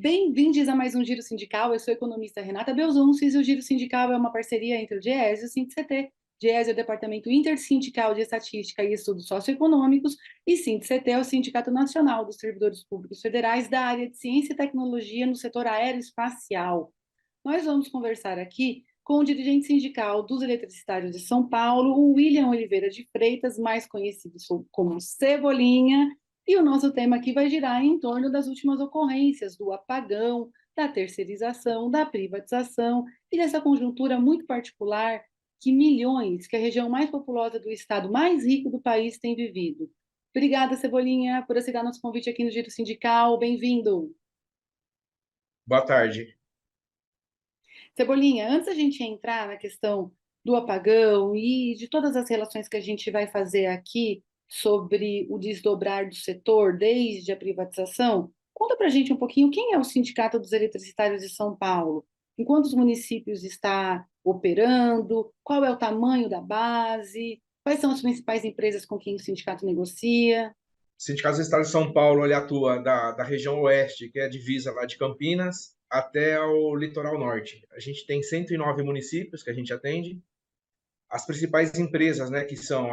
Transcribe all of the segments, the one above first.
Bem-vindos a mais um Giro Sindical. Eu sou a economista Renata Belzunces e o Giro Sindical é uma parceria entre o DIEESE e o SINDIC-CT. DIEESE é o Departamento Intersindical de Estatística e Estudos Socioeconômicos e SINDIC-CT é o Sindicato Nacional dos Servidores Públicos Federais da área de Ciência e Tecnologia no setor aeroespacial. Nós vamos conversar aqui com o dirigente sindical dos eletricitários de São Paulo, o William Oliveira de Freitas, mais conhecido como Cebolinha, e o nosso tema aqui vai girar em torno das últimas ocorrências do apagão, da terceirização, da privatização e dessa conjuntura muito particular que milhões, que a região mais populosa do estado mais rico do país tem vivido. Obrigada, Cebolinha, por aceitar nosso convite aqui no Giro Sindical. Bem-vindo. Boa tarde. Cebolinha, antes da gente entrar na questão do apagão e de todas as relações que a gente vai fazer aqui sobre o desdobrar do setor desde a privatização, conta para a gente um pouquinho quem é o Sindicato dos Eletricitários de São Paulo, em quantos municípios está operando, qual é o tamanho da base, quais são as principais empresas com quem o sindicato negocia. O Sindicato dos Estados de São Paulo ele atua da região oeste, que é a divisa lá de Campinas, até o litoral norte. A gente tem 109 municípios que a gente atende. As principais empresas, né, que são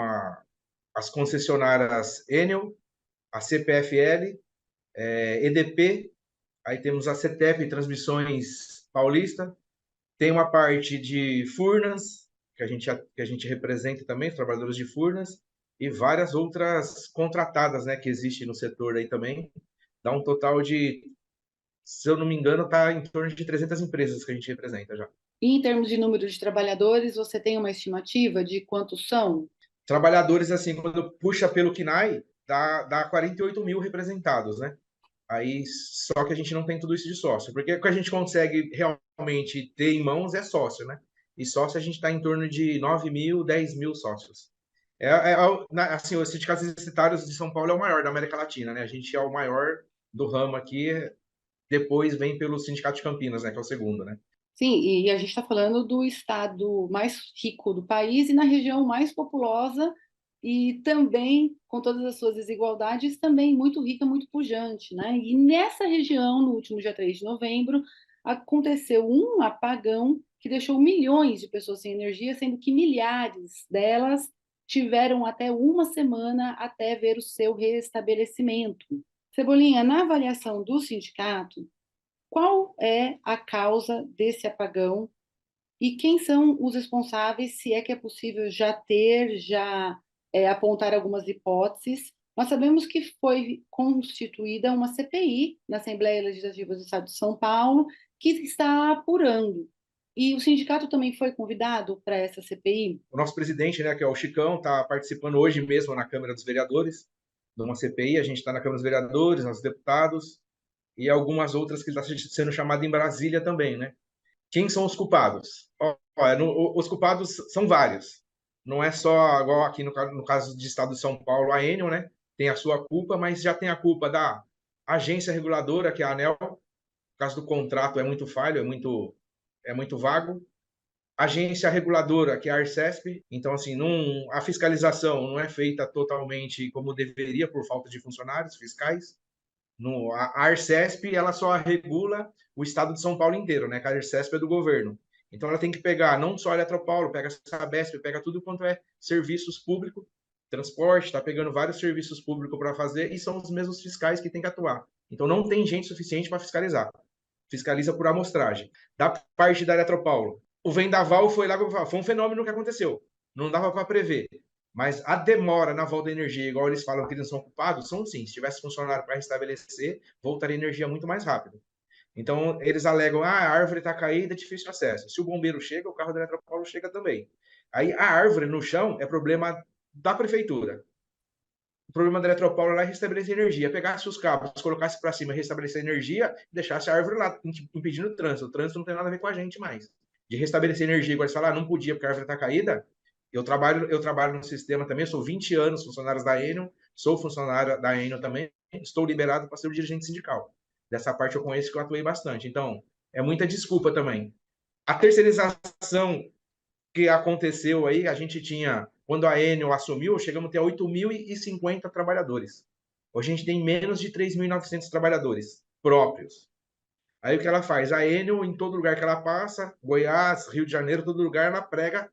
as concessionárias Enel, a CPFL, EDP, aí temos a CETEP Transmissões Paulista, tem uma parte de Furnas, que a gente representa também, os trabalhadores de Furnas, e várias outras contratadas, né, que existem no setor aí também. Dá um total de, se eu não me engano, está em torno de 300 empresas que a gente representa já. E em termos de número de trabalhadores, você tem uma estimativa de quantos são? Trabalhadores, assim, quando puxa pelo KNAI, dá 48 mil representados, né? Aí, só que a gente não tem tudo isso de sócio, porque o que a gente consegue realmente ter em mãos é sócio, né? E sócio a gente está em torno de 9 mil, 10 mil sócios. Assim, o Sindicato Universitários de São Paulo é o maior da América Latina, né? A gente é o maior do ramo aqui, depois vem pelo Sindicato de Campinas, né? Que é o segundo, né? Sim, e a gente está falando do estado mais rico do país e na região mais populosa e também, com todas as suas desigualdades, também muito rica, muito pujante, né? E nessa região, no último dia 3 de novembro, aconteceu um apagão que deixou milhões de pessoas sem energia, sendo que milhares delas tiveram até uma semana até ver o seu restabelecimento. Cebolinha, na avaliação do sindicato, qual é a causa desse apagão e quem são os responsáveis, se é que é possível já apontar algumas hipóteses? Nós sabemos que foi constituída uma CPI na Assembleia Legislativa do Estado de São Paulo, que está apurando. E o sindicato também foi convidado para essa CPI? O nosso presidente, né, que é o Chicão, está participando hoje mesmo na Câmara dos Vereadores de uma CPI. A gente está na Câmara dos Vereadores, nós deputados, e algumas outras que estão sendo chamadas em Brasília também, né? Quem são os culpados? Os culpados são vários. Não é só, igual aqui no caso do Estado de São Paulo, a Enel, né? Tem a sua culpa, mas já tem a culpa da agência reguladora, que é a ANEEL. No caso do contrato é muito falho, é muito vago. Agência reguladora, que é a Arcesp. Então, assim, a fiscalização não é feita totalmente como deveria por falta de funcionários fiscais. A Arcesp ela só regula o estado de São Paulo inteiro, né? Que a Arcesp é do governo. Então ela tem que pegar não só a Eletropaulo, pega a Sabesp, pega tudo quanto é serviços públicos, transporte, está pegando vários serviços públicos para fazer e são os mesmos fiscais que tem que atuar. Então não tem gente suficiente para fiscalizar. Fiscaliza por amostragem. Da parte da Eletropaulo, o vendaval foi lá, foi um fenômeno que aconteceu. Não dava para prever. Mas a demora na volta da energia, igual eles falam que eles são culpados, são sim. Se tivesse funcionário para restabelecer, voltaria a energia muito mais rápido. Então, eles alegam, a árvore está caída, é difícil acesso. Se o bombeiro chega, o carro da Eletropaulo chega também. Aí, a árvore no chão é problema da prefeitura. O problema da Eletropaulo é restabelecer energia. Pegasse os cabos, colocasse para cima, restabelecer energia, deixasse a árvore lá, impedindo o trânsito. O trânsito não tem nada a ver com a gente mais. De restabelecer energia, igual eles falam, não podia porque a árvore está caída. Eu trabalho no sistema também, sou 20 anos funcionário da Enel, sou funcionário da Enel também, estou liberado para ser o dirigente sindical. Dessa parte eu conheço que eu atuei bastante. Então, é muita desculpa também. A terceirização que aconteceu aí, a gente tinha, quando a Enel assumiu, chegamos a ter 8.050 trabalhadores. Hoje a gente tem menos de 3.900 trabalhadores próprios. Aí o que ela faz? A Enel, em todo lugar que ela passa, Goiás, Rio de Janeiro, todo lugar, ela prega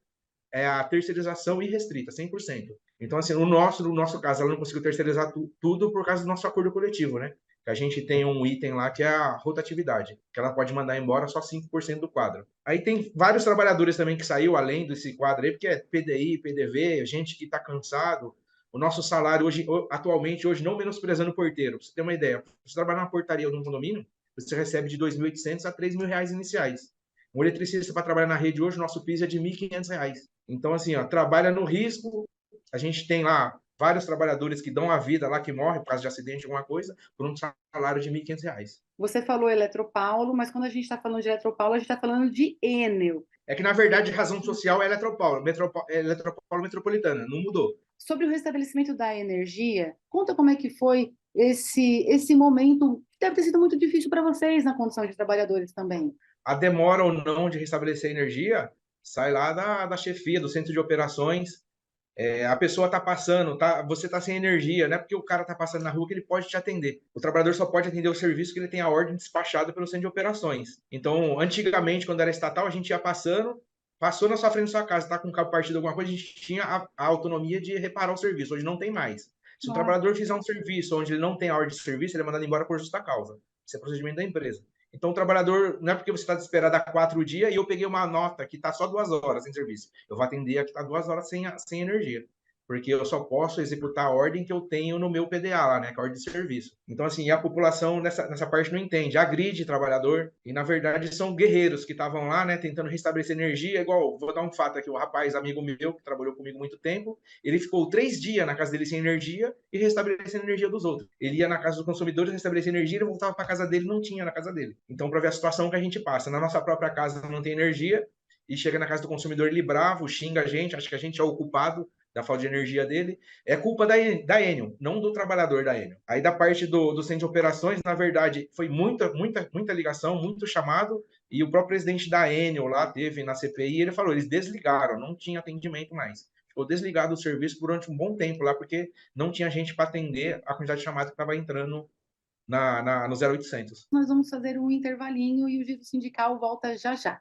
a terceirização irrestrita, 100%. Então, assim, no nosso caso, ela não conseguiu terceirizar tudo por causa do nosso acordo coletivo, né? Que a gente tem um item lá que é a rotatividade, que ela pode mandar embora só 5% do quadro. Aí tem vários trabalhadores também que saiu além desse quadro aí, porque é PDI, PDV, gente que está cansado. O nosso salário hoje, atualmente, hoje, não menosprezando o porteiro, pra você ter uma ideia, você trabalha na portaria ou num condomínio, você recebe de 2.800 a 3.000 reais iniciais. Um eletricista para trabalhar na rede hoje, nosso piso é de 1.500 reais. Então, assim, ó, trabalha no risco. A gente tem lá vários trabalhadores que dão a vida lá, que morrem por causa de acidente, alguma coisa, por um salário de 1.500 reais. Você falou Eletropaulo, mas quando a gente está falando de Eletropaulo, a gente está falando de Enel. É que, na verdade, razão social é Eletropaulo, Eletropaulo Metropolitana, não mudou. Sobre o restabelecimento da energia, conta como é que foi esse momento, que deve ter sido muito difícil para vocês na condição de trabalhadores também. A demora ou não de restabelecer a energia sai lá da chefia, do centro de operações. A pessoa está passando, você está sem energia, não é porque o cara está passando na rua que ele pode te atender. O trabalhador só pode atender o serviço que ele tem a ordem despachada pelo centro de operações. Então, antigamente, quando era estatal, a gente ia passando, passou na sua frente da sua casa, está com o cabo partido, alguma coisa, a gente tinha a autonomia de reparar o serviço. Hoje não tem mais. Se o Nossa. trabalhador fizer um serviço onde ele não tem a ordem de serviço, ele é mandado embora por justa causa. Isso é procedimento da empresa. Então, o trabalhador, não é porque você está desesperado há 4 dias e eu peguei uma nota que está só 2 horas em serviço. Eu vou atender a que está 2 horas sem energia. Porque eu só posso executar a ordem que eu tenho no meu PDA lá, né? Que é a ordem de serviço. Então, assim, a população nessa parte não entende, agride trabalhador, e na verdade são guerreiros que estavam lá, né? Tentando restabelecer energia. Igual, vou dar um fato aqui: o rapaz, amigo meu, que trabalhou comigo muito tempo, ele ficou 3 dias na casa dele sem energia e restabelecendo a energia dos outros. Ele ia na casa dos consumidores, restabelecer energia, ele voltava para casa dele, não tinha na casa dele. Então, para ver a situação que a gente passa, na nossa própria casa não tem energia, e chega na casa do consumidor, ele bravo, xinga a gente, acha que a gente é o culpado da falta de energia dele, é culpa da Enel, não do trabalhador da Enel. Aí da parte do centro de operações, na verdade, foi muita ligação, muito chamado, e o próprio presidente da Enel lá teve na CPI, e ele falou, eles desligaram, não tinha atendimento mais. Ficou desligado o serviço durante um bom tempo lá, porque não tinha gente para atender a quantidade de chamadas que estava entrando no 0800. Nós vamos fazer um intervalinho e o Giro Sindical volta já já.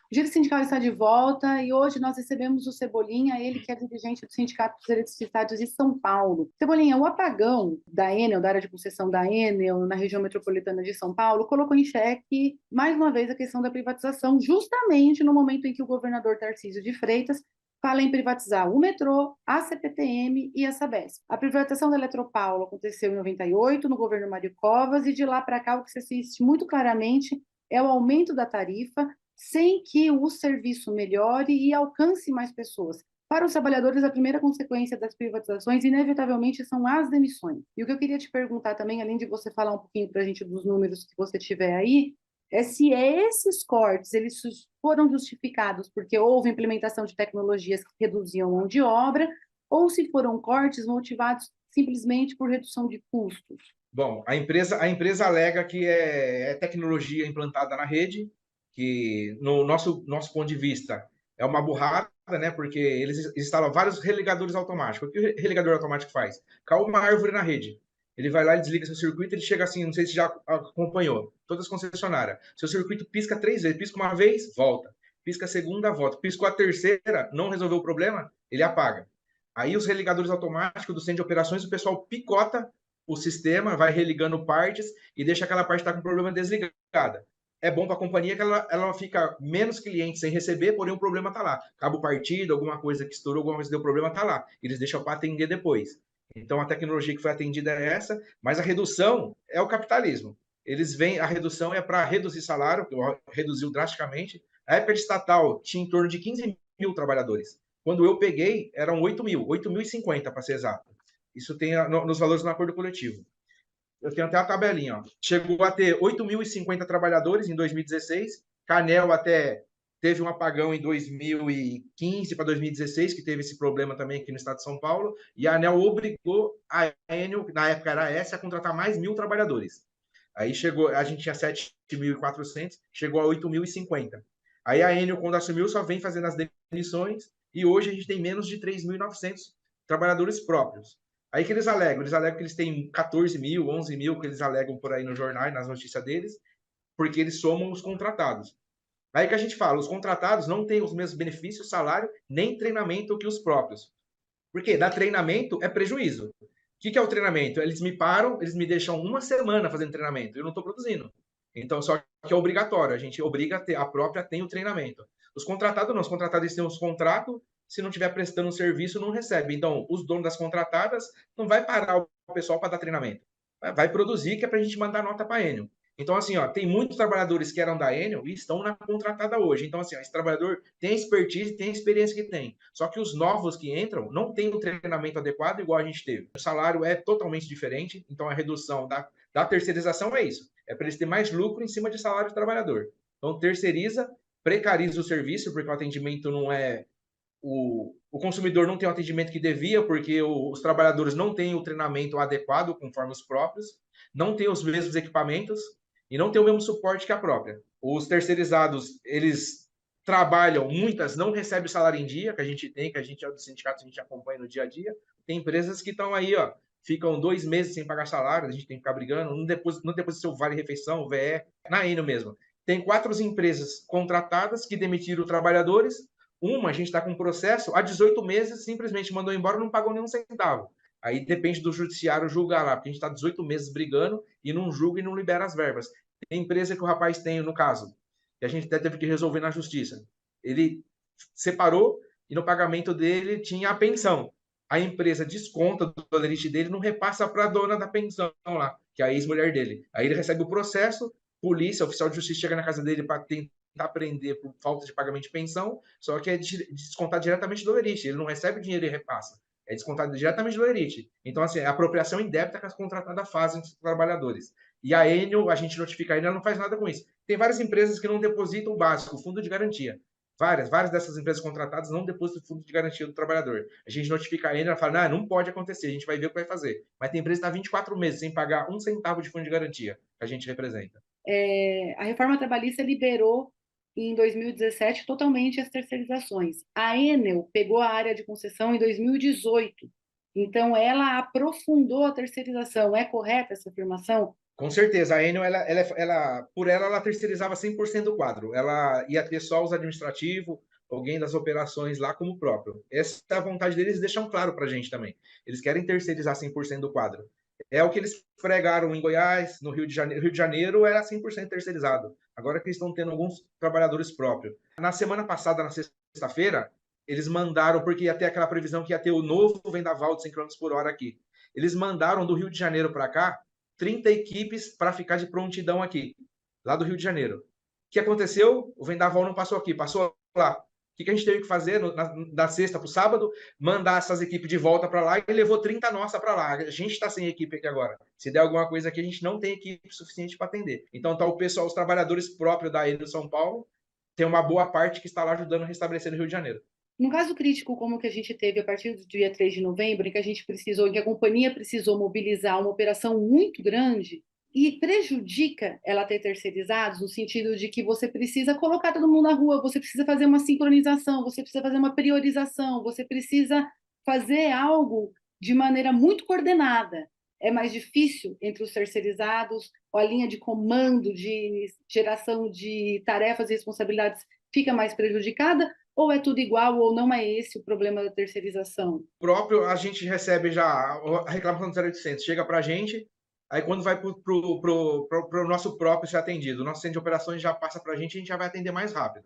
O Giro Sindical está de volta e hoje nós recebemos o Cebolinha, ele que é dirigente do Sindicato dos Eletricistários de São Paulo. Cebolinha, o apagão da Enel, da área de concessão da Enel, na região metropolitana de São Paulo, colocou em xeque, mais uma vez, a questão da privatização, justamente no momento em que o governador Tarcísio de Freitas fala em privatizar o metrô, a CPTM e a Sabesp. A privatização da Eletropaulo aconteceu em 98, no governo Mário Covas, e de lá para cá o que se assiste muito claramente é o aumento da tarifa, sem que o serviço melhore e alcance mais pessoas. Para os trabalhadores, a primeira consequência das privatizações, inevitavelmente, são as demissões. E o que eu queria te perguntar também, além de você falar um pouquinho para a gente dos números que você tiver aí, é se esses cortes eles foram justificados porque houve implementação de tecnologias que reduziam a mão de obra, ou se foram cortes motivados simplesmente por redução de custos. Bom, a empresa alega que é tecnologia implantada na rede, que no nosso ponto de vista é uma burrada, né? Porque eles instalam vários religadores automáticos. O que o religador automático faz? Caiu uma árvore na rede. Ele vai lá e desliga seu circuito, ele chega assim, não sei se já acompanhou, todas as concessionárias. Seu circuito pisca 3 vezes, pisca uma vez, volta. Pisca a segunda, volta. Piscou a terceira, não resolveu o problema, ele apaga. Aí os religadores automáticos do centro de operações, o pessoal picota o sistema, vai religando partes e deixa aquela parte que está com problema desligada. É bom para a companhia que ela fica menos clientes sem receber, porém o problema está lá. Cabo partido, alguma coisa que estourou, alguma coisa que deu problema, está lá. Eles deixam para atender depois. Então a tecnologia que foi atendida é essa, mas a redução é o capitalismo. A redução é para reduzir salário, que reduziu drasticamente. A época de estatal tinha em torno de 15 mil trabalhadores. Quando eu peguei, eram 8.050 para ser exato. Isso tem nos valores do acordo coletivo. Eu tenho até a tabelinha. Ó. Chegou a ter 8.050 trabalhadores em 2016. Canel até teve um apagão em 2015 para 2016, que teve esse problema também aqui no estado de São Paulo. E a ANEL obrigou a Enel, na época era essa, a contratar mais 1.000 trabalhadores. Aí chegou, a gente tinha 7.400, chegou a 8.050. Aí a Enel, quando assumiu, só vem fazendo as demissões e hoje a gente tem menos de 3.900 trabalhadores próprios. Aí que eles alegam? Eles alegam que eles têm 14 mil, 11 mil, que eles alegam por aí no jornal, nas notícias deles, porque eles somam os contratados. Aí que a gente fala, os contratados não têm os mesmos benefícios, salário, nem treinamento que os próprios. Porque dar treinamento é prejuízo. O que é o treinamento? Eles me param, eles me deixam uma semana fazendo treinamento, eu não estou produzindo. Então, só que é obrigatório, a gente obriga a ter, a própria tem o treinamento. Os contratados não, os contratados têm os contratos, se não estiver prestando um serviço, não recebe. Então, os donos das contratadas não vai parar o pessoal para dar treinamento. Vai produzir, que é para a gente mandar nota para a Enel. Então, assim, ó, tem muitos trabalhadores que eram da Enel e estão na contratada hoje. Então, assim, ó, esse trabalhador tem expertise, tem a experiência que tem. Só que os novos que entram não têm o treinamento adequado igual a gente teve. O salário é totalmente diferente, então a redução da terceirização é isso. É para eles terem mais lucro em cima de salário do trabalhador. Então, terceiriza, precariza o serviço, porque o atendimento não é o consumidor não tem o atendimento que devia, porque os trabalhadores não têm o treinamento adequado conforme os próprios, não têm os mesmos equipamentos e não têm o mesmo suporte que a própria. Os terceirizados, eles trabalham, muitas não recebem salário em dia, que a gente tem, que a gente é do sindicato, a gente acompanha no dia a dia. Tem empresas que estão aí, ó, ficam 2 meses sem pagar salário, a gente tem que ficar brigando, não deposita seu vale-refeição, o VE, na Enel mesmo. Tem 4 empresas contratadas que demitiram trabalhadores. Uma, a gente está com um processo há 18 meses, simplesmente mandou embora, não pagou nenhum centavo. Aí depende do judiciário julgar lá, porque a gente está 18 meses brigando e não julga e não libera as verbas. Tem empresa que o rapaz tem, no caso, que a gente até teve que resolver na justiça. Ele separou e no pagamento dele tinha a pensão. A empresa desconta do lerite dele e não repassa para a dona da pensão lá, que é a ex-mulher dele. Aí ele recebe o processo, polícia, oficial de justiça chega na casa dele para tentar prender por falta de pagamento de pensão, só que é descontado diretamente do lerite. Ele não recebe dinheiro e repassa. É descontado diretamente do lerite. Então, assim, é a apropriação indébita que as contratadas fazem dos trabalhadores. E a Enel, a gente notifica a Enel, ela não faz nada com isso. Tem várias empresas que não depositam o básico, o fundo de garantia. Várias dessas empresas contratadas não depositam o fundo de garantia do trabalhador. A gente notifica a Enel, ela fala, não pode acontecer, a gente vai ver o que vai fazer. Mas tem empresa que está 24 meses sem pagar um centavo de fundo de garantia, que a gente representa. A reforma trabalhista liberou em 2017 totalmente as terceirizações. A Enel pegou a área de concessão em 2018. Então, ela aprofundou a terceirização. É correta essa afirmação? Com certeza, a Enel, por ela terceirizava 100% do quadro. Ela ia ter só os administrativos, alguém das operações lá como próprio. Essa é a vontade deles, deixam claro para a gente também. Eles querem terceirizar 100% do quadro. É o que eles pregaram em Goiás, no Rio de Janeiro. Rio de Janeiro era 100% terceirizado. Agora que eles estão tendo alguns trabalhadores próprios. Na semana passada, na sexta-feira, eles mandaram, porque ia ter aquela previsão que ia ter o novo vendaval de 100 km por hora aqui. Eles mandaram do Rio de Janeiro para cá 30 equipes para ficar de prontidão aqui, lá do Rio de Janeiro. O que aconteceu? O vendaval não passou aqui, passou lá. O que a gente teve que fazer da sexta para o sábado? Mandar essas equipes de volta para lá e levou 30 nossa para lá. A gente está sem equipe aqui agora. Se der alguma coisa aqui, a gente não tem equipe suficiente para atender. Então tá o pessoal, os trabalhadores próprios da Enel São Paulo, tem uma boa parte que está lá ajudando a restabelecer no Rio de Janeiro. Num caso crítico como o que a gente teve a partir do dia 3 de novembro, em que a gente precisou, em que a companhia precisou mobilizar uma operação muito grande, e prejudica ela ter terceirizados, no sentido de que você precisa colocar todo mundo na rua, você precisa fazer uma sincronização, você precisa fazer uma priorização, você precisa fazer algo de maneira muito coordenada. É mais difícil entre os terceirizados, a linha de comando, de geração de tarefas e responsabilidades fica mais prejudicada, ou é tudo igual, ou não é esse o problema da terceirização? Próprio, a gente recebe já a reclamação do 0800, chega para a gente, aí quando vai para o nosso próprio ser atendido, o nosso centro de operações já passa para a gente já vai atender mais rápido.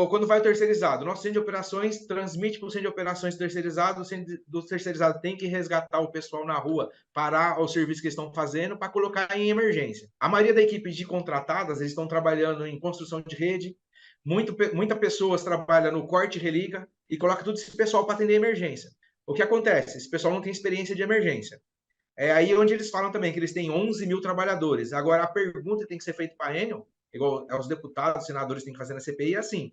Quando vai o terceirizado, o nosso centro de operações transmite para o centro de operações terceirizado, o centro do terceirizado tem que resgatar o pessoal na rua, parar o serviço que estão fazendo para colocar em emergência. A maioria da equipe de contratadas, eles estão trabalhando em construção de rede, muita pessoas trabalha no corte e religa e coloca todo esse pessoal para atender emergência. O que acontece? Esse pessoal não tem experiência de emergência. É aí onde eles falam também que eles têm 11 mil trabalhadores. Agora, a pergunta que tem que ser feita para a Enel, igual os deputados, os senadores têm que fazer na CPI, é assim: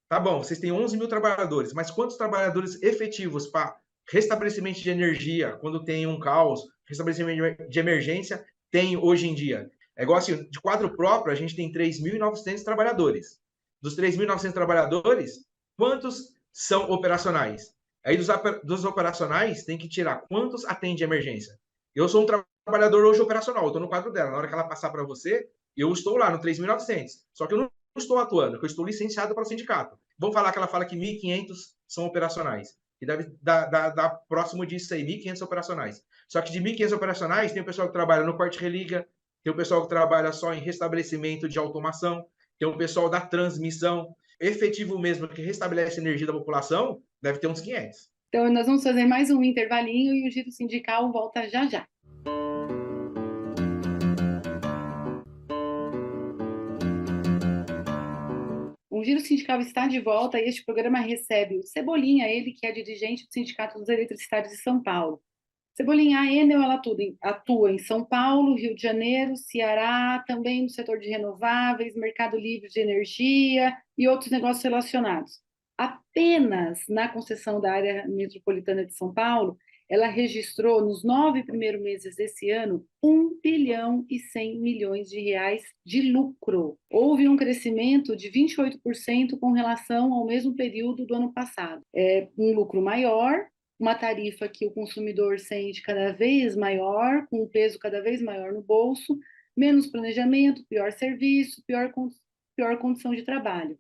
tá bom, vocês têm 11 mil trabalhadores, mas quantos trabalhadores efetivos para restabelecimento de energia, quando tem um caos, restabelecimento de emergência, tem hoje em dia? É igual assim, de quadro próprio, a gente tem 3.900 trabalhadores. Dos 3.900 trabalhadores, quantos são operacionais? Aí dos operacionais, tem que tirar quantos atende emergência. Eu sou um trabalhador hoje operacional, eu estou no quadro dela. Na hora que ela passar para você, eu estou lá no 3.900. Só que eu não estou atuando, porque eu estou licenciado para o sindicato. Vamos falar que ela fala que 1.500 são operacionais. E deve dar próximo disso aí, 1.500 operacionais. Só que de 1.500 operacionais, tem o pessoal que trabalha no corte-religa, tem o pessoal que trabalha só em restabelecimento de automação, tem o pessoal da transmissão. Efetivo mesmo, que restabelece a energia da população, deve ter uns 500. Então, nós vamos fazer mais um intervalinho e o Giro Sindical volta já já. O Giro Sindical está de volta e este programa recebe o Cebolinha, ele que é dirigente do Sindicato dos Eletricistários de São Paulo. Cebolinha, a Enel ela atua em São Paulo, Rio de Janeiro, Ceará, também no setor de renováveis, mercado livre de energia e outros negócios relacionados. Apenas na concessão da área metropolitana de São Paulo, ela registrou nos 9 primeiros meses desse ano 1 bilhão e 100 milhões de reais de lucro. Houve um crescimento de 28% com relação ao mesmo período do ano passado. É um lucro maior, uma tarifa que o consumidor sente cada vez maior, com um peso cada vez maior no bolso, menos planejamento, pior serviço, pior condição de trabalho.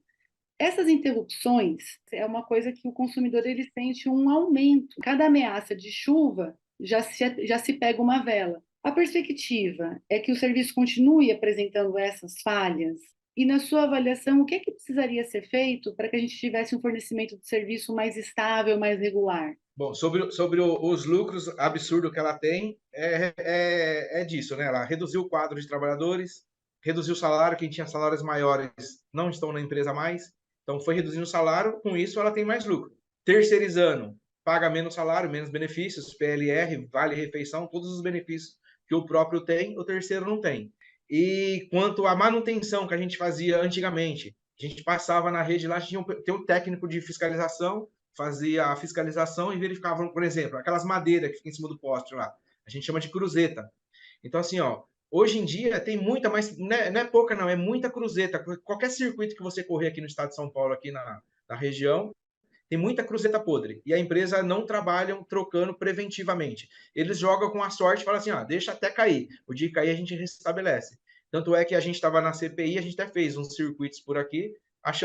Essas interrupções é uma coisa que o consumidor ele sente um aumento. Cada ameaça de chuva já se pega uma vela. A perspectiva é que o serviço continue apresentando essas falhas. E na sua avaliação, o que é que precisaria ser feito para que a gente tivesse um fornecimento de serviço mais estável, mais regular? Bom, sobre os lucros absurdos que ela tem, é disso, né? Ela reduziu o quadro de trabalhadores, reduziu o salário, quem tinha salários maiores não estão na empresa mais, então foi reduzindo o salário, com isso ela tem mais lucro. Terceirizando, paga menos salário, menos benefícios, PLR, vale refeição, todos os benefícios que o próprio tem, o terceiro não tem. E quanto à manutenção que a gente fazia antigamente, a gente passava na rede lá, tinha um técnico de fiscalização, fazia a fiscalização e verificavam, por exemplo, aquelas madeiras que ficam em cima do poste lá. A gente chama de cruzeta. Então, assim, ó, hoje em dia tem muita, mas não é pouca, não, é muita cruzeta. Qualquer circuito que você correr aqui no estado de São Paulo, aqui na região, tem muita cruzeta podre. E a empresa não trabalham trocando preventivamente. Eles jogam com a sorte e falam assim: deixa até cair. O dia que cair, a gente restabelece. Tanto é que a gente estava na CPI, a gente até fez uns circuitos por aqui.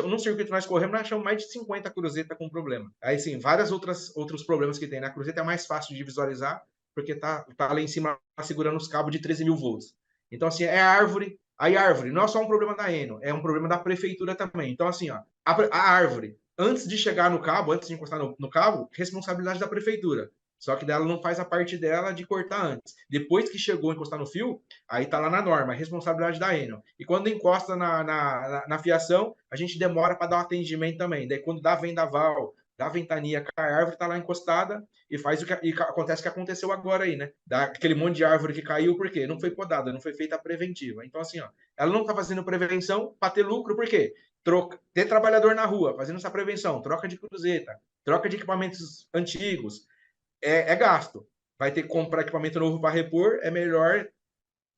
Num circuito nós corremos, nós achamos mais de 50 cruzetas com problema. Aí sim, vários outros problemas que tem. Na cruzeta é mais fácil de visualizar, porque tá lá em cima segurando os cabos de 13.000 volts. Então, assim, é árvore. Aí, árvore não é só um problema da Enel, é um problema da prefeitura também. Então, assim, ó, a árvore, antes de chegar no cabo, antes de encostar no cabo, responsabilidade da prefeitura. Só que ela não faz a parte dela de cortar antes. Depois que chegou a encostar no fio, aí tá lá na norma, é responsabilidade da Enel. E quando encosta na fiação, a gente demora para dar um atendimento também. Daí quando dá vendaval, dá ventania, cai a árvore, tá lá encostada e faz e acontece o que aconteceu agora aí, né? Dá aquele monte de árvore que caiu, por quê? Não foi podada, não foi feita a preventiva. Então, assim, ó, ela não tá fazendo prevenção para ter lucro, por quê? Ter trabalhador na rua fazendo essa prevenção, troca de cruzeta, troca de equipamentos antigos, é gasto. Vai ter que comprar equipamento novo para repor, é melhor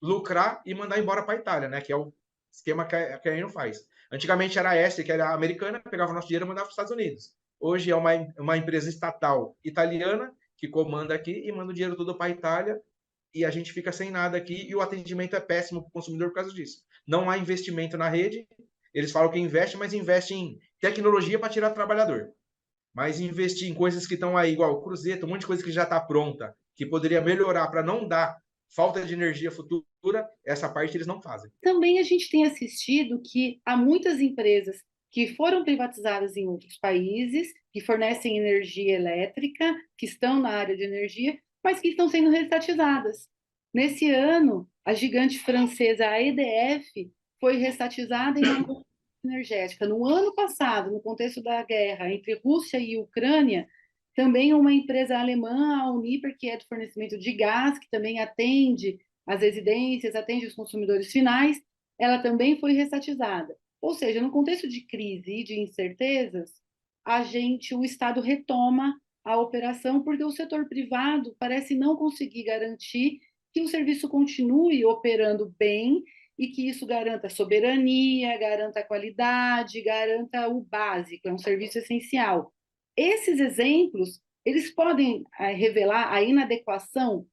lucrar e mandar embora para a Itália, né? Que é o esquema que a Enel faz. Antigamente era a ESTE, que era americana, pegava nosso dinheiro e mandava para os Estados Unidos. Hoje é uma empresa estatal italiana que comanda aqui e manda o dinheiro todo para a Itália e a gente fica sem nada aqui e o atendimento é péssimo para o consumidor por causa disso. Não há investimento na rede, eles falam que investe, mas investe em tecnologia para tirar trabalhador. Mas investir em coisas que estão aí, igual cruzeta, um monte de coisa que já está pronta, que poderia melhorar para não dar falta de energia futura, essa parte eles não fazem. Também a gente tem assistido que há muitas empresas que foram privatizadas em outros países, que fornecem energia elétrica, que estão na área de energia, mas que estão sendo restatizadas. Nesse ano, a gigante francesa a EDF foi restatizada em uma energética. No ano passado, no contexto da guerra entre Rússia e Ucrânia, também uma empresa alemã, a Uniper, que é do fornecimento de gás, que também atende as residências, atende os consumidores finais, ela também foi restatizada. Ou seja, no contexto de crise e de incertezas, o Estado retoma a operação porque o setor privado parece não conseguir garantir que o serviço continue operando bem e que isso garanta soberania, garanta qualidade, garanta o básico, é um serviço essencial. Esses exemplos eles podem revelar a inadequação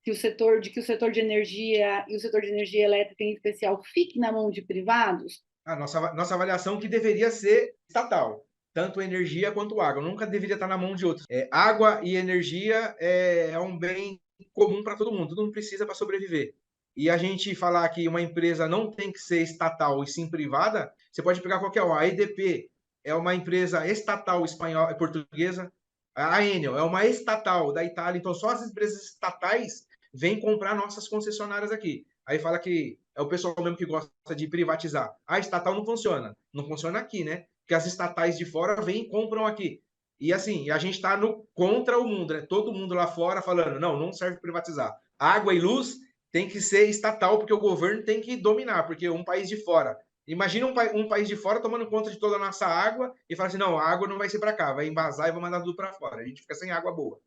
que o setor de energia e o setor de energia elétrica em especial fique na mão de privados? A nossa avaliação que deveria ser estatal, tanto energia quanto água, nunca deveria estar na mão de outros. Água e energia é um bem comum para todo mundo precisa para sobreviver. E a gente falar que uma empresa não tem que ser estatal e sim privada, você pode pegar qualquer uma. A EDP é uma empresa estatal espanhola, portuguesa. A Enel é uma estatal da Itália. Então, só as empresas estatais vêm comprar nossas concessionárias aqui. Aí fala que é o pessoal mesmo que gosta de privatizar. A estatal não funciona. Não funciona aqui, né? Porque as estatais de fora vêm e compram aqui. E assim, a gente está contra o mundo, né? Todo mundo lá fora falando, não serve privatizar. Água e luz tem que ser estatal, porque o governo tem que dominar, porque um país de fora. Imagina um país de fora tomando conta de toda a nossa água e fala assim, não, a água não vai ser para cá, vai embasar e vai mandar tudo para fora. A gente fica sem água boa.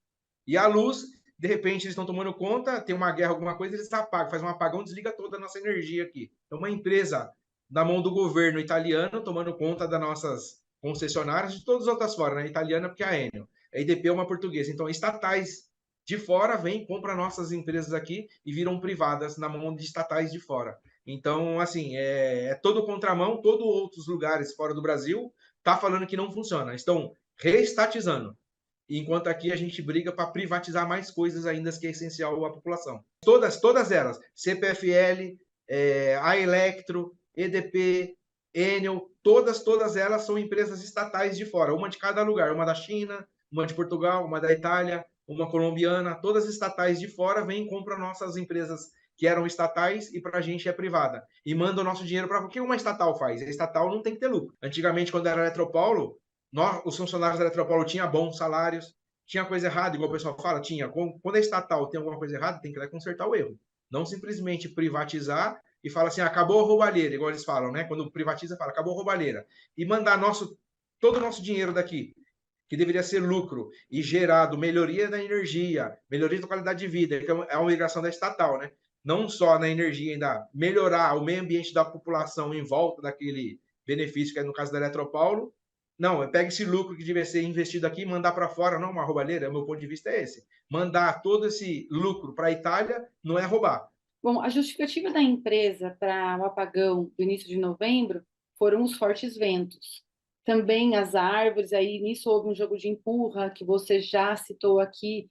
E a luz, de repente, eles estão tomando conta, tem uma guerra, alguma coisa, eles apagam, faz um apagão, desliga toda a nossa energia aqui. Então, uma empresa na mão do governo italiano, tomando conta das nossas concessionárias, de todas as outras fora, né? Italiana, porque é a Enel. A EDP é uma portuguesa. Então, estatais de fora vêm, compram nossas empresas aqui e viram privadas na mão de estatais de fora. Então, assim, é todo contramão, todos outros lugares fora do Brasil tá falando que não funciona. Estão reestatizando. Enquanto aqui a gente briga para privatizar mais coisas ainda que é essencial à população. Todas elas, CPFL, a Electro, EDP, Enel, todas elas são empresas estatais de fora, uma de cada lugar, uma da China, uma de Portugal, uma da Itália, uma colombiana, todas estatais de fora vêm e compram nossas empresas que eram estatais e para a gente é privada. E manda o nosso dinheiro para... O que uma estatal faz? A estatal não tem que ter lucro. Antigamente, quando era Eletropaulo, os funcionários da Eletropaulo tinham bons salários, tinha coisa errada, igual o pessoal fala, tinha. Quando é estatal tem alguma coisa errada, tem que ir lá e consertar o erro. Não simplesmente privatizar e falar assim, acabou a roubalheira, igual eles falam, né? Quando privatiza, fala, acabou a roubalheira. E mandar todo o nosso dinheiro daqui, que deveria ser lucro, e gerado melhoria da energia, melhoria da qualidade de vida, que é uma obrigação da estatal, né? Não só na energia, ainda melhorar o meio ambiente da população em volta daquele benefício, que é no caso da Eletropaulo. Não, pega esse lucro que devia ser investido aqui e mandar para fora, não uma roubalheira, meu ponto de vista é esse. Mandar todo esse lucro para a Itália não é roubar. Bom, a justificativa da empresa para o apagão do início de novembro foram os fortes ventos. Também as árvores, aí nisso houve um jogo de empurra, que você já citou aqui.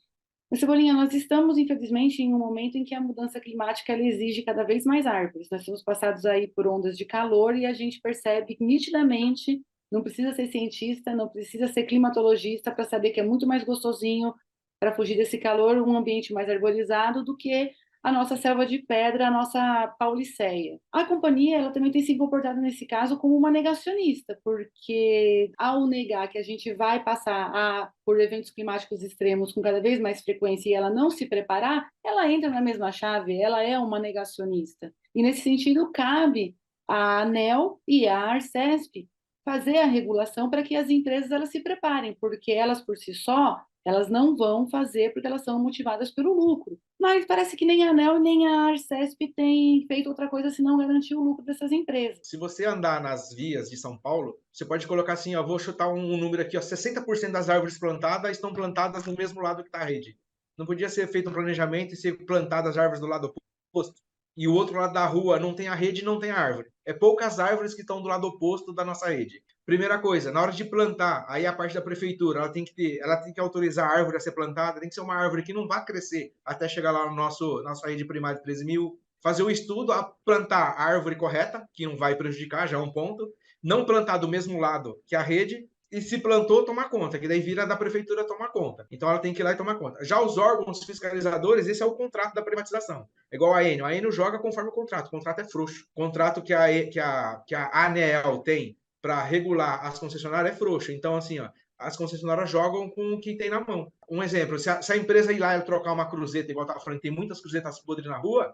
Mas, Cebolinha, nós estamos, infelizmente, em um momento em que a mudança climática ela exige cada vez mais árvores. Nós estamos passados aí por ondas de calor e a gente percebe nitidamente, não precisa ser cientista, não precisa ser climatologista para saber que é muito mais gostosinho para fugir desse calor, um ambiente mais arborizado do que a nossa selva de pedra, a nossa pauliceia. A companhia, ela também tem se comportado nesse caso como uma negacionista, porque ao negar que a gente vai passar por eventos climáticos extremos com cada vez mais frequência e ela não se preparar, ela entra na mesma chave, ela é uma negacionista. E nesse sentido, cabe à ANEEL e à Arcesp fazer a regulação para que as empresas elas se preparem, porque elas por si só elas não vão fazer porque elas são motivadas pelo lucro. Mas parece que nem a ANEEL nem a Arcesp têm feito outra coisa senão garantir o lucro dessas empresas. Se você andar nas vias de São Paulo, você pode colocar assim, ó, vou chutar um número aqui, ó, 60% das árvores plantadas estão plantadas no mesmo lado que está a rede. Não podia ser feito um planejamento e ser plantadas as árvores do lado oposto? E o outro lado da rua não tem a rede e não tem a árvore. É poucas árvores que estão do lado oposto da nossa rede. Primeira coisa, na hora de plantar, aí a parte da prefeitura, ela tem que autorizar a árvore a ser plantada, tem que ser uma árvore que não vai crescer até chegar lá no nossa rede primária de 13 mil. Fazer o estudo, a plantar a árvore correta, que não vai prejudicar, já é um ponto. Não plantar do mesmo lado que a rede, e se plantou, tomar conta, que daí vira da prefeitura tomar conta. Então ela tem que ir lá e tomar conta. Já os órgãos fiscalizadores, esse é o contrato da privatização. É igual a Enel. A Enel joga conforme o contrato. O contrato é frouxo. O contrato que a ANEEL tem para regular as concessionárias é frouxo. Então, assim, ó, as concessionárias jogam com o que tem na mão. Um exemplo, se a empresa ir lá e trocar uma cruzeta, igual eu estava falando, tem muitas cruzetas podres na rua,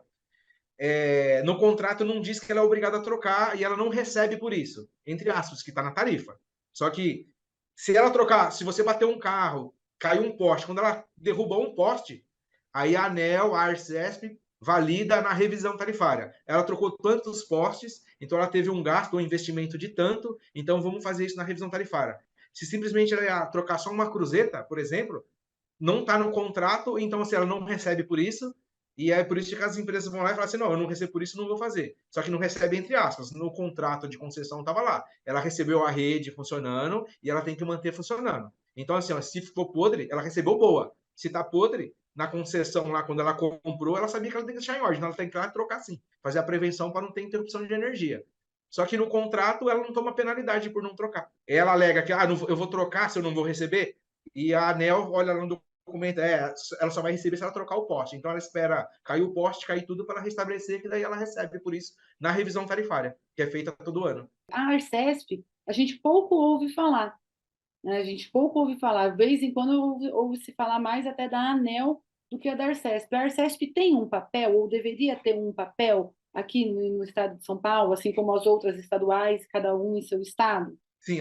no contrato não diz que ela é obrigada a trocar e ela não recebe por isso, entre aspas, que está na tarifa. Só que se ela trocar, se você bater um carro, caiu um poste, quando ela derrubou um poste, aí a ANEEL, a Arcesp, valida na revisão tarifária. Ela trocou tantos postes, então ela teve um gasto, um investimento de tanto, então vamos fazer isso na revisão tarifária. Se simplesmente ela ia trocar só uma cruzeta, por exemplo, não está no contrato, então assim, ela não recebe por isso, e é por isso que as empresas vão lá e falam assim, não, eu não recebo por isso, não vou fazer. Só que não recebe entre aspas, no contrato de concessão estava lá. Ela recebeu a rede funcionando e ela tem que manter funcionando. Então assim, ó, se ficou podre, ela recebeu boa. Se está podre, na concessão lá, quando ela comprou, ela sabia que ela tem que deixar em ordem, ela tem que ir lá trocar sim, fazer a prevenção para não ter interrupção de energia. Só que no contrato ela não toma penalidade por não trocar. Ela alega que eu vou trocar se eu não vou receber, e a ANEL olha lá no documento, ela só vai receber se ela trocar o poste. Então ela espera cair o poste, cair tudo para restabelecer, que daí ela recebe por isso na revisão tarifária, que é feita todo ano. A Arcesp, a gente pouco ouve falar, né? A gente pouco ouve falar. De vez em quando ouve-se falar mais até da ANEL do que a da Arcesp. A Arcesp tem um papel, ou deveria ter um papel aqui no estado de São Paulo, assim como as outras estaduais, cada um em seu estado? Sim,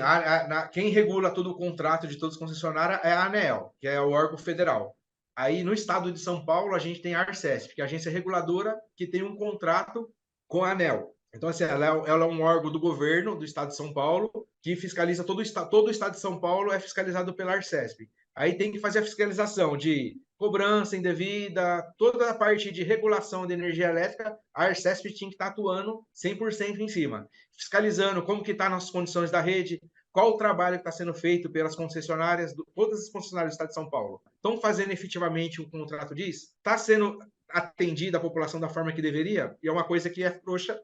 quem regula todo o contrato de todos os concessionários é a ANEEL, que é o órgão federal. Aí, no estado de São Paulo, a gente tem a Arcesp, que é a agência reguladora que tem um contrato com a ANEEL. Então, assim, ela é um órgão do governo do estado de São Paulo que fiscaliza todo o estado de São Paulo é fiscalizado pela Arcesp. Aí tem que fazer a fiscalização de cobrança indevida, toda a parte de regulação de energia elétrica, a Arcesp tinha que estar atuando 100% em cima, fiscalizando como que está nas condições da rede, qual o trabalho que está sendo feito pelas concessionárias, todas as concessionárias do estado de São Paulo. Estão fazendo efetivamente o contrato diz? Está sendo atendida a população da forma que deveria? E é uma coisa que é frouxa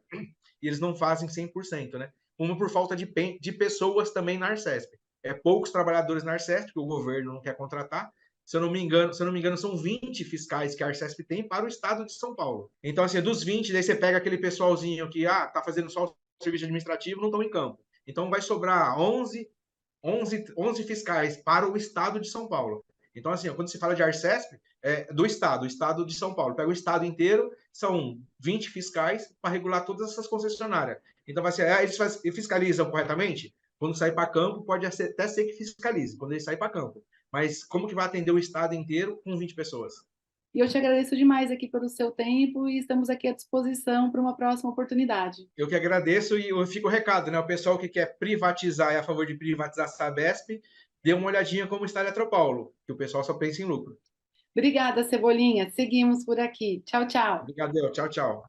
e eles não fazem 100%, né? Uma por falta de pessoas também na Arcesp. É poucos trabalhadores na Arcesp, que o governo não quer contratar. Se eu não me engano, são 20 fiscais que a Arcesp tem para o estado de São Paulo. Então, assim, dos 20, daí você pega aquele pessoalzinho que tá fazendo só o serviço administrativo, não estão em campo. Então vai sobrar 11 fiscais para o estado de São Paulo. Então, assim, quando se fala de Arcesp, do estado, o estado de São Paulo. Pega o estado inteiro, são 20 fiscais para regular todas essas concessionárias. Então, vai ser, eles fiscalizam corretamente? Quando sair para campo, pode até ser que fiscalize, quando ele sair para campo. Mas como que vai atender o estado inteiro com 20 pessoas? E eu te agradeço demais aqui pelo seu tempo e estamos aqui à disposição para uma próxima oportunidade. Eu que agradeço e eu fico o recado, né? O pessoal que quer privatizar e é a favor de privatizar a Sabesp, dê uma olhadinha como está a Eletropaulo, que o pessoal só pensa em lucro. Obrigada, Cebolinha. Seguimos por aqui. Tchau, tchau. Obrigado, tchau, tchau.